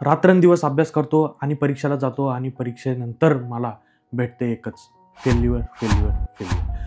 रात्रंदिवस अभ्यास करतो आणि परीक्षेला जातो आणि परीक्षेनंतर मला भेटते एकच फेल्युअर फेल्युअर फेल्युअर.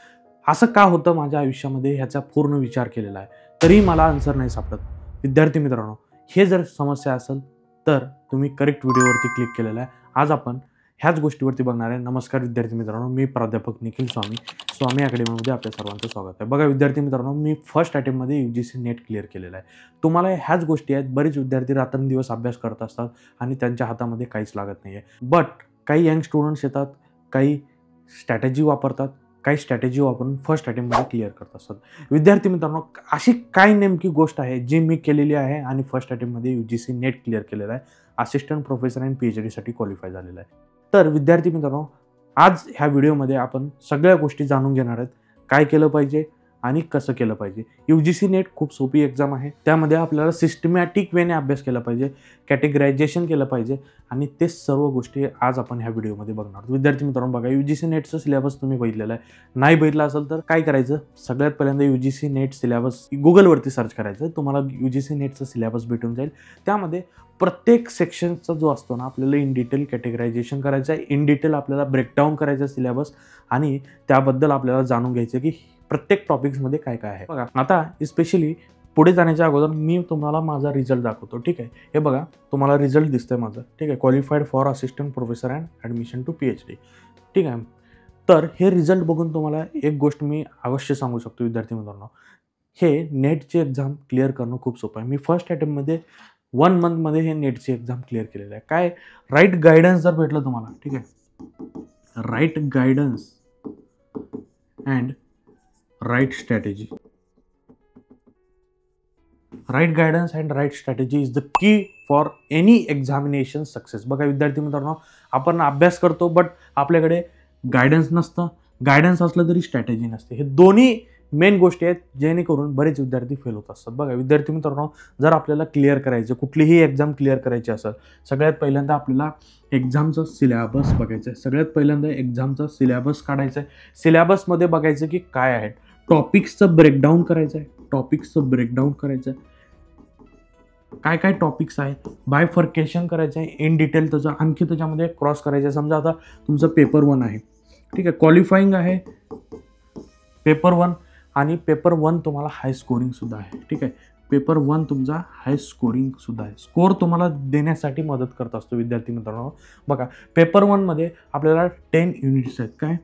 असं का होतं माझ्या आयुष्यामध्ये ह्याचा पूर्ण विचार केलेला आहे, तरी मला आन्सर नाही सापडत. विद्यार्थी मित्रांनो, हे जर समस्या असेल तर तुम्ही करेक्ट व्हिडिओवरती क्लिक केलेला आहे. आज आपण ह्याच गोष्टीवरती बघणार आहे. नमस्कार विद्यार्थी मित्रांनो, मी प्राध्यापक निखिल स्वामी अकॅडमीमध्ये आपल्या सर्वांचं स्वागत आहे. बघा विद्यार्थी मित्रांनो, मी फर्स्ट अटेम्प्टमध्ये UGC नेट क्लिअर केलेला आहे. तुम्हाला ह्याच गोष्टी आहेत. बरेच विद्यार्थी रात्रंदिवस अभ्यास करत असतात आणि त्यांच्या हातामध्ये काहीच लागत नाही आहे. बट काही यंग स्टुडंट्स येतात, काही स्ट्रॅटेजी वापरतात, काही स्ट्रॅटेजी वापरून फर्स्ट अटेम्प्टमध्ये क्लिअर करत असतात. विद्यार्थी मित्रांनो, अशी काय नेमकी गोष्ट आहे जी मी केलेली आहे आणि फर्स्ट अटेम्प्टमध्ये UGC नेट क्लिअर केलेला आहे, असिस्टंट प्रोफेसर आणि PhD साठी क्वालिफाय झालेला आहे. तर विद्यार्थी मित्रांनो, आज ह्या व्हिडिओमध्ये आपण सगळ्या गोष्टी जाणून घेणार आहेत. काय केलं पाहिजे आणि कसं केलं पाहिजे. UGC नेट खूप सोपी एक्झाम आहे. त्यामध्ये आपल्याला सिस्टमॅटिक वेने अभ्यास केला पाहिजे, कॅटेगरायझेशन केलं पाहिजे आणि ते सर्व गोष्टी आज आपण ह्या व्हिडिओमध्ये बघणार आहोत. विद्यार्थी मित्रांनो, बघा UGC नेटचं सिलेबस तुम्ही बघितलेलं आहे. नाही बघितलं असेल तर काय करायचं, सगळ्यात पहिल्यांदा UGC नेट सिलेबस गुगलवरती सर्च करायचं. तुम्हाला UGC नेटचं सिलेबस भेटून जाईल. त्यामध्ये प्रत्येक सेक्शनचा जो असतो ना, आपल्याला इन डिटेल कॅटेगरायझेशन करायचं आहे, इन डिटेल आपल्याला ब्रेकडाऊन करायचं सिलेबस आणि त्याबद्दल आपल्याला जाणून घ्यायचं की प्रत्येक टॉपिक्समध्ये काय काय आहे. बघा आता स्पेशली पुढे जाण्याच्या अगोदर मी तुम्हाला माझा रिझल्ट दाखवतो. ठीक आहे, हे बघा तुम्हाला रिझल्ट दिसतंय माझं. ठीक आहे, qualified for assistant professor and admission to PhD. ठीक आहे, तर हे रिझल्ट बघून तुम्हाला एक गोष्ट मी अवश्य सांगू शकतो विद्यार्थी मित्रांनो, हे नेटची एक्झाम क्लिअर करणं खूप सोपं आहे. मी फर्स्ट अटेम्प्टमध्ये 1 मंथमध्ये हे नेटची एक्झाम क्लिअर केलेलं आहे. काय राईट गायडन्स जर भेटलं तुम्हाला, ठीक आहे, right guidance and right strategy. Right guidance and right strategy is the key for any examination success. बघा विद्यार्थी मित्रांनो, आपण अभ्यास करतो बट आपल्याकडे गायडन्स नसतं. गायडन्स असलं तरी स्ट्रॅटेजी नसते. हे दोन्ही मेन गोष्टी आहेत जेणेकरून बरेच विद्यार्थी फेल होत असतात. बघा विद्यार्थी मित्रांनो, जर आपल्याला क्लिअर करायचं, कुठलीही एक्झाम क्लिअर करायची असेल, सगळ्यात पहिल्यांदा आपल्याला एक्झामचं सिलेबस बघायचं आहे. सगळ्यात पहिल्यांदा एक्झामचा सिलेबस काढायचा आहे. सिलेबसमध्ये बघायचं की काय आहे, टॉपिक्सचं ब्रेकडाऊन करायचं आहे. टॉपिक्सचं ब्रेकडाऊन करायचं आहे, काय काय टॉपिक्स आहेत, बायफर्केशन करायचं आहे इन डिटेल. त्याचं आणखी त्याच्यामध्ये क्रॉस करायचं आहे. समजा आता तुमचं पेपर 1 आहे, ठीक आहे, क्वालिफाईंग आहे पेपर 1 आणि पेपर 1 तुम्हाला हाय स्कोरिंग सुद्धा आहे. ठीक आहे, पेपर 1 तुमचा हाय स्कोरिंग सुद्धा आहे. स्कोर तुम्हाला देण्यासाठी मदत करत असतो विद्यार्थी मित्रांनो. बघा पेपर 1 मध्ये आपल्याला 10 युनिट्स आहेत. काय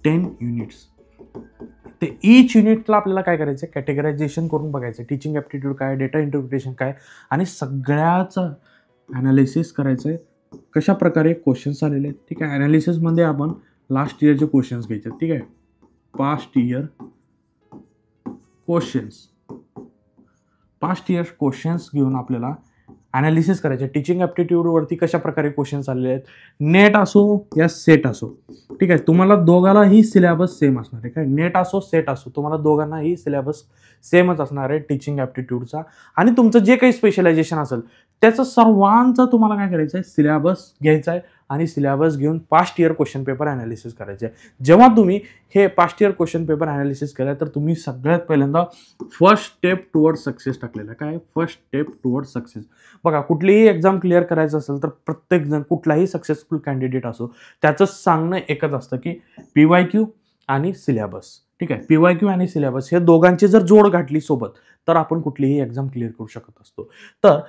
10 युनिट्स. ते ईच युनिटला आपल्याला काय करायचं आहे, कॅटेगरायझेशन करून बघायचं. टीचिंग ॲप्टिट्यूड काय, डेटा इंटरप्रिटेशन काय आणि सगळ्याचं ॲनालिसिस करायचं आहे. कशा प्रकारे क्वेश्चन्स आलेले आहेत. ठीक आहे, ॲनालिसिसमध्ये आपण लास्ट इयरचे क्वेश्चन्स घ्यायचे. ठीक आहे, पास्ट इयर क्वेश्चन्स घेऊन आपल्याला ॲनालिसिस करायचे. टीचिंग ॲप्टिट्यूडवरती कशा प्रकारे क्वेश्चन्स आलेले आहेत, नेट असो या सेट असो. ठीक आहे, तुम्हाला दोघांनाही सिलेबस सेम असणार आहे. काय नेट असो सेट असो, तुम्हाला दोघांनाही सिलेबस सेमच असणार आहे टीचिंग ॲप्टिट्यूडचा. आणि तुमचं जे काही स्पेशलायझेशन असेल त्याचं सर्वांचं तुम्हाला काय करायचं आहे, सिलेबस घ्यायचा आहे आणि सिलेबस घेऊन past year question paper analysis करायचे आहे. जेव्हा तुम्ही हे past year question paper analysis केलं तर तुम्ही सगळ्यात पहिल्यांदा फर्स्ट स्टेप टुवर्ड सक्सेस टाकलेलं आहे. काय फर्स्ट स्टेप टुवर्ड सक्सेस. बघा कुठलीही एक्झाम क्लिअर करायचं असेल तर प्रत्येकजण, कुठलाही सक्सेसफुल कॅन्डिडेट असो, त्याचं सांगणं एकच असतं की PYQ आणि सिलेबस. ठीक आहे, PYQ आणि सिलेबस हे दोघांची जर जोड घातली सोबत तर आपण कुठलीही एक्झाम क्लिअर करू शकत असतो. तर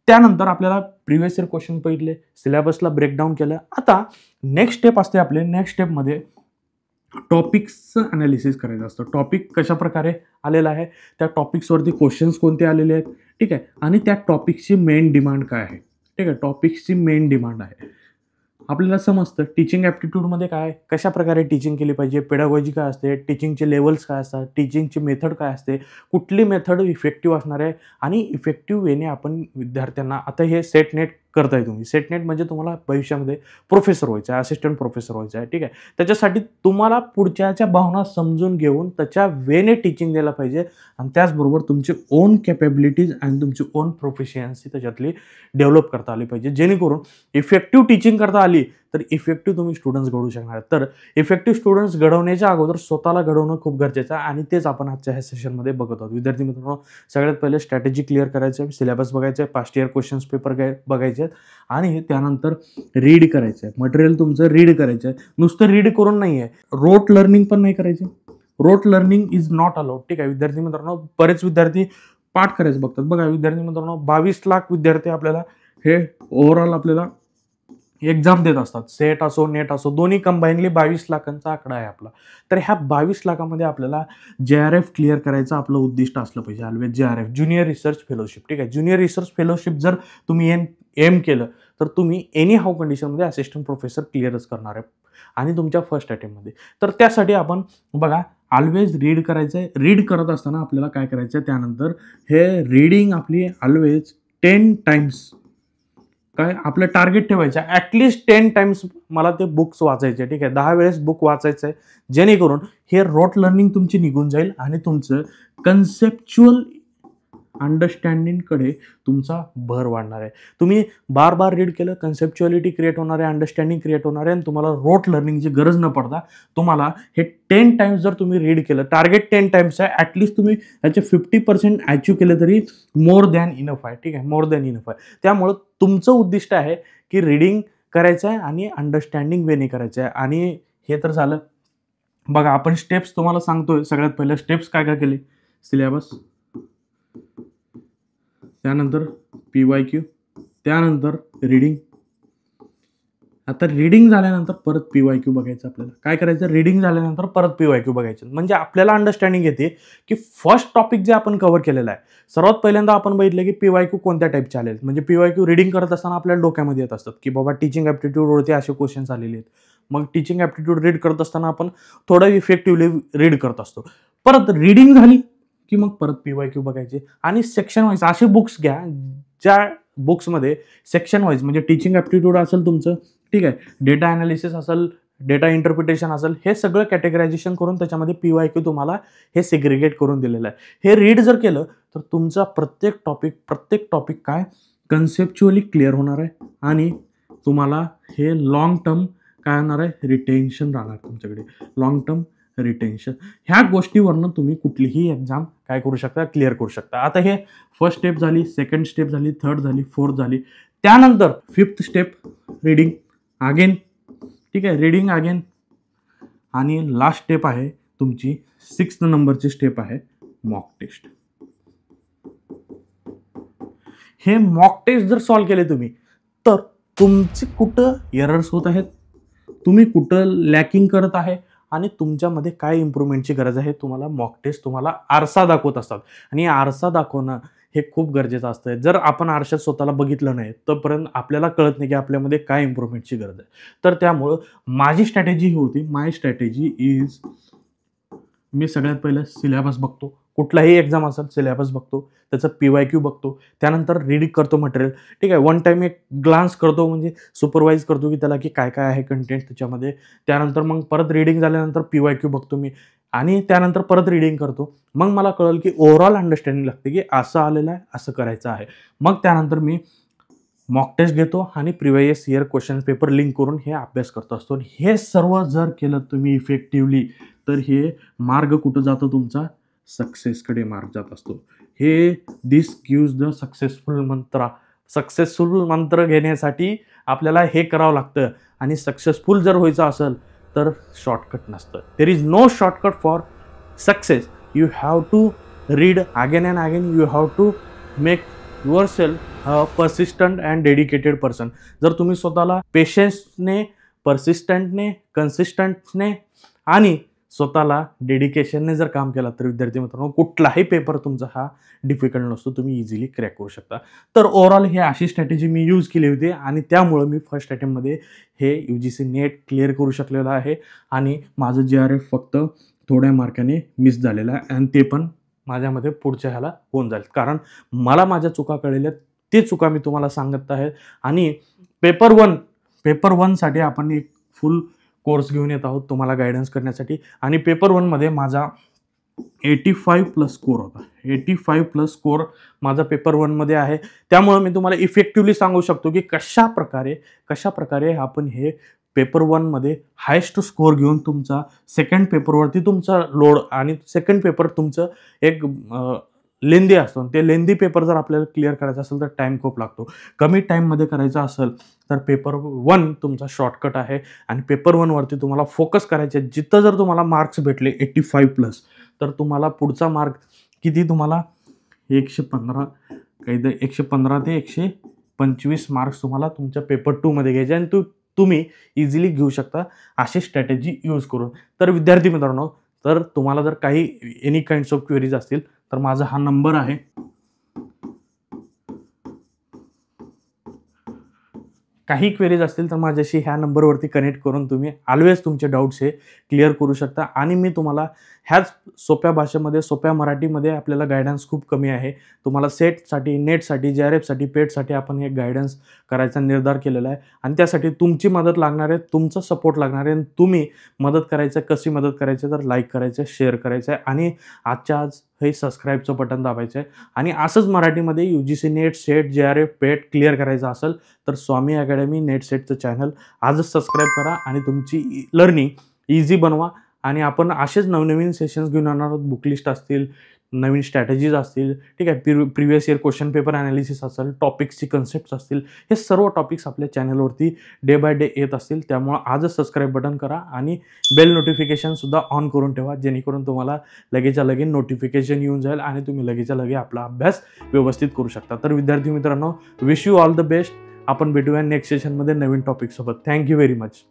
त्यानंतर आपल्याला प्रिव्हियस इयर क्वेश्चन बघितले, सिलेबसला ब्रेकडाऊन केलं. आता नेक्स्ट स्टेप असते आपले. नेक्स्ट स्टेपमध्ये टॉपिक्सचं ॲनालिसिस करायचं असतं. टॉपिक कशा प्रकारे आलेला आहे, त्या टॉपिक्सवरती क्वेश्चन्स कोणते आलेले आहेत. ठीक आहे, आणि त्या टॉपिक्सची मेन डिमांड काय आहे. ठीक आहे, टॉपिक्सची मेन डिमांड आहे. आपल्याला समजतं टीचिंग ॲप्टिट्यूडमध्ये काय, कशा प्रकारे टीचिंग केली पाहिजे, पेडागॉजी काय असते, टीचिंगचे लेवल्स काय असतात, टीचिंगची मेथड काय असते, कुठली मेथड इफेक्टिव्ह असणार आहे आणि इफेक्टिव्ह वेने आपण विद्यार्थ्यांना. आता हे सेट नेट करताय तुम्ही. सेट नेट म्हणजे तुम्हाला भविष्यामध्ये प्रोफेसर व्हायचं आहे, असिस्टंट प्रोफेसर व्हायचं आहे. ठीक आहे, त्याच्यासाठी तुम्हाला पुढच्याच्या भावना समजून घेऊन त्याच्या वेने टीचिंग द्यायला पाहिजे आणि त्याचबरोबर तुमची ओन कॅपेबिलिटीज आणि तुमची ओन प्रोफिशियन्सी त्याच्यातली डेव्हलप करता आली पाहिजे, जेणेकरून इफेक्टिव्ह टीचिंग करता आली तर इफेक्टिव्ह तुम्ही स्टुडंट्स घडवू शकणार आहेत. तर इफेक्टिव्ह स्टुडंट्स घडवण्याच्या अगोदर स्वतःला घडवणं खूप गरजेचं आहे आणि तेच आपण आजच्या ह्या सेशनमध्ये बघत आहोत. विद्यार्थी मित्रांनो, सगळ्यात पहिले स्ट्रॅटेजी क्लिअर करायचं आहे, सिलेबस बघायचं आहे, पास्ट इयर क्वेश्चन्स पेपर बघायचे आहेत आणि त्यानंतर रीड करायचं आहे. मटेरियल तुमचं रीड करायचं आहे. नुसतं रीड करून नाही आहे, रोट लर्निंग पण नाही करायची. Rote learning is not allowed. ठीक आहे विद्यार्थी मित्रांनो, बरेच विद्यार्थी पाठ करायचं बघतात. बघा विद्यार्थी मित्रांनो, 22 लाख विद्यार्थी आपल्याला हे ओव्हरऑल आपल्याला एक्झाम देत असतात. सेट असो नेट असो दोन्ही कंबाईनली 22 लाखांचा आकडा आहे आपला. तर ह्या 22 लाखामध्ये आपल्याला JRF क्लिअर करायचं आपलं उद्दिष्ट असलं पाहिजे. Always JRF, junior research fellowship. ठीक आहे, ज्युनियर रिसर्च फेलोशिप जर तुम्ही एम केलं तर तुम्ही एनी हाऊ कंडिशनमध्ये असिस्टंट प्रोफेसर क्लिअरच करणार आहे आणि तुमच्या फर्स्ट अटेम्प्टमध्ये. तर त्यासाठी आपण बघा ऑलवेज रीड करायचं आहे. रीड करत असताना आपल्याला काय करायचं आहे, त्यानंतर हे रीडिंग आपली ऑलवेज 10 टाइम्स काय आपलं टार्गेट ठेवायचं आहे. ॲटलिस्ट 10 टाइम्स मला ते बुक्स वाचायचे. ठीक आहे, 10 वेळेस बुक वाचायचं आहे, जेणेकरून हे रोट लर्निंग तुमची निघून जाईल आणि तुमचं कन्सेप्च्युअल अंडरस्टँडिंगकडे तुमचा भर वाढणार आहे. तुम्ही बार बार रीड केलं, कन्सेप्च्युअलिटी क्रिएट होणार आहे, अंडरस्टँडिंग क्रिएट होणार आहे आणि तुम्हाला रोट लर्निंगची गरज न पडता तुम्हाला हे 10 टाइम्स जर तुम्ही रीड केलं, टार्गेट 10 टाइम्स आहे, ॲटलिस्ट तुम्ही याचे 50% अचीव केलं तरी मोर दॅन इनफ आहे. ठीक आहे, मोर दॅन इनफ आहे. त्यामुळं तुमचं उद्दिष्ट आहे की रीडिंग करायचं आहे आणि अंडरस्टँडिंग वेने करायचं आहे. आणि हे तर झालं. बघा आपण स्टेप्स तुम्हाला सांगतोय. सगळ्यात पहिलं स्टेप्स काय काय केले, सिलेबस, त्यानंतर PYQ, त्यानंतर रीडिंग. आता रीडिंग झाल्यानंतर परत PYQ बघायचं. आपल्याला काय करायचं, रीडिंग झाल्यानंतर परत PYQ बघायचं. म्हणजे आपल्याला अंडरस्टँडिंग येते की फर्स्ट टॉपिक जे आपण कव्हर केलेलं आहे, सर्वात पहिल्यांदा आपण बघितलं की PYQ कोणत्या टाईपचे आले. म्हणजे PYQ रीडिंग करत असताना आपल्याला डोक्यामध्ये येत असतात की बाबा टीचिंग ॲप्टिट्यूडवरती असे क्वेश्चन्स आलेले आहेत. मग टीचिंग ॲप्टिट्यूड रीड करत असताना आपण थोडं इफेक्टिव्हली रीड करत असतो. परत रीडिंग झाली की मग परत PYQ बघायचे आणि सेक्शन वाईज असे बुक्स घ्या ज्या बुक्समध्ये सेक्शन वाईज म्हणजे टीचिंग ॲप्टिट्यूड असेल तुमचं, ठीक आहे, डेटा ॲनालिसिस असेल, डेटा इंटरप्रिटेशन असेल, हे सगळं कॅटेगरायझेशन करून त्याच्यामध्ये PYQ तुम्हाला हे सेग्रिगेट करून दिलेलं आहे. हे रीड जर केलं तर तुमचा प्रत्येक टॉपिक काय कन्सेप्च्युअली क्लिअर होणार आहे आणि तुम्हाला हे लॉंग टर्म काय होणार आहे, रिटेन्शन राहणार तुमच्याकडे, लॉंग टर्म रिटेन्शन. ह्या गोष्टीवरनं तुम्ही कुठलीही एक्झाम काय करू शकता, क्लिअर करू शकता. आता हे फर्स्ट स्टेप झाली, सेकंड स्टेप झाली, थर्ड झाली, फोर्थ झाली. त्यानंतर फिफ्थ स्टेप रीडिंग अगेन. ठीक आहे, रीडिंग अगेन. आणि लास्ट स्टेप आहे तुमची 6th नंबरची स्टेप आहे मॉक टेस्ट. हे मॉक टेस्ट जर सॉल्व केले तुम्ही तर तुमचे कुठं एरर्स होत आहेत, तुम्ही कुठं लॅकिंग करत आहे आणि तुमच्यामध्ये काय इम्प्रूव्हमेंटची गरज आहे, तुम्हाला मॉक टेस्ट तुम्हाला आरसा दाखवत असतात. आणि आरसा दाखवणं हे खूप गरजेचं असतं. जर आपण आरशात स्वतःला बघितलं नाही तोपर्यंत आपल्याला कळत नाही की आपल्यामध्ये काय इम्प्रूव्हमेंटची गरज आहे. तर त्यामुळं माझी स्ट्रॅटेजी ही होती, माय स्ट्रॅटेजी इज, मी सगळ्यात पहिलं सिलेबस बघतो. कुठलाही एक्झाम असेल सिलेबस बघतो, त्याचं PYQ बघतो, त्यानंतर रीडिंग करतो मटेरियल. ठीक आहे, वन टाईम एक ग्लान्स करतो, म्हणजे सुपरवाईज करतो की त्याला की काय काय आहे कंटेंट त्याच्यामध्ये. त्यानंतर मग परत रीडिंग झाल्यानंतर PYQ बघतो मी आणि त्यानंतर परत रीडिंग करतो. मग मला कळलं की ओव्हरऑल अंडरस्टँडिंग लागते की असं आलेलं आहे, असं करायचं आहे. मग त्यानंतर मी मॉक टेस्ट घेतो आणि previous year question paper link करून हे अभ्यास करतो असतो. हे सर्व जर केलं तुम्ही इफेक्टिव्हली तर हे मार्ग कुठं जातो तुमचा, सक्सेसकडे मार्ग जात असतो. हे दिस गिव्स द सक्सेसफुल मंत्र. सक्सेसफुल मंत्र घेण्यासाठी आपल्याला हे करावं लागतं आणि सक्सेसफुल जर व्हायचं असेल तर शॉर्टकट नसतं. There is no shortcut for success. You have to read again and again. You have to make yourself a persistent and dedicated person. जर तुम्ही स्वतःला पेशन्सने, पर्सिस्टंटने, कन्सिस्टंटने आणि स्वतःला डेडिकेशनने जर काम केलं तर विद्यार्थी मित्रांनो कुठलाही पेपर तुमचा हा डिफिकल्ट नसतो, तुम्ही इझिली क्रॅक करू शकता. तर ओव्हरऑल ही अशी स्ट्रॅटेजी मी यूज केली होती आणि त्यामुळं मी फर्स्ट अटेम्प्टमध्ये हे UGC नेट क्लिअर करू शकलेलं आहे आणि माझं JRF फक्त थोड्या मार्काने मिस झालेलं आहे आणि ते पण माझ्यामध्ये पुढच्या ह्याला होऊन जाईल. कारण मला माझ्या चुका कळलेल्या, ते चुका मी तुम्हाला सांगत आहे. आणि पेपर वनसाठी आपण एक फुल कोर्स घेऊन येत आहोत तुम्हाला गायडन्स करण्यासाठी. आणि पेपर 1मध्ये माझा 85+ स्कोर होता. 85+ स्कोर माझा पेपर 1मध्ये आहे. त्यामुळं मी तुम्हाला इफेक्टिव्हली सांगू शकतो की कशा प्रकारे आपण हे पेपर 1मध्ये हायेस्ट स्कोअर घेऊन तुमचा सेकंड पेपरवरती तुमचा लोड आणि सेकंड पेपर तुमचं एक लेंदी असतो. ते लेंदी पेपर जर आपल्याला क्लिअर करायचा असेल तर टाईम खूप लागतो. कमी टाईममध्ये करायचा असेल तर पेपर 1 तुमचा शॉर्टकट आहे आणि पेपर 1वरती तुम्हाला फोकस करायचे आहे. जिथं जर तुम्हाला मार्क्स भेटले 85+ तर तुम्हाला पुढचा मार्क किती तुम्हाला 115 काहीतरी 115 ते 125 मार्क्स तुम्हाला तुमच्या पेपर 2मध्ये घ्यायचे आणि तुम्ही इझिली घेऊ शकता अशी स्ट्रॅटेजी यूज करून. तर विद्यार्थी मित्रांनो, तर तुम्हाला जर काही एनी काइंड्स ऑफ क्वेरीज असतील तर माझा हा नंबर आहे. काही क्वेरीज असतील तर माझ्याशी ह्या नंबरवरती कनेक्ट करून तुम्ही ऑलवेज तुमचे डाऊट्स हे क्लिअर करू शकता आणि मी तुम्हाला ह्याच सोप्या भाषेमध्ये, सोप्या मराठीमध्ये आपल्याला गायडन्स खूप कमी आहे. तुम्हाला सेटसाठी, नेटसाठी, JRFसाठी, पेटसाठी आपण हे गायडन्स करायचा निर्धार केलेला आहे आणि त्यासाठी तुमची मदत लागणार आहे, तुमचा सपोर्ट लागणार आहे. तुम्ही मदत करायचं, कशी मदत करायची तर लाईक करायचं, शेअर करायचं आहे आणि आजच्या आज हे सबस्क्राईबचं बटन दाबायचं आहे आणि असंच मराठीमध्ये UGC नेट, सेट, JRF, पेट क्लिअर करायचं असेल तर स्वामी अकॅडमी नेट सेटचं चॅनल आजच सबस्क्राईब करा आणि तुमची लर्निंग इझी बनवा. आणि आपण असेच नवनवीन सेशन्स घेऊन येणार आहोत. बुक लिस्ट असतील, नवीन स्ट्रॅटेजीज असतील, ठीक आहे, previous year question paper analysis असेल, टॉपिक्सची कन्सेप्ट्स असतील, हे सर्व टॉपिक्स आपल्या चॅनलवरती डे बाय डे येत असतील. त्यामुळं आजच सबस्क्राईब बटन करा आणि बेल नोटिफिकेशनसुद्धा ऑन करून ठेवा, जेणेकरून तुम्हाला लगेच्या लगे नोटिफिकेशन येऊन जाईल आणि तुम्ही लगेच्या लगे आपला अभ्यास व्यवस्थित करू शकता. तर विद्यार्थी मित्रांनो, wish you all the best. आपण भेटूया नेक्स्ट सेशनमध्ये नवीन टॉपिकसोबत. Thank you very much.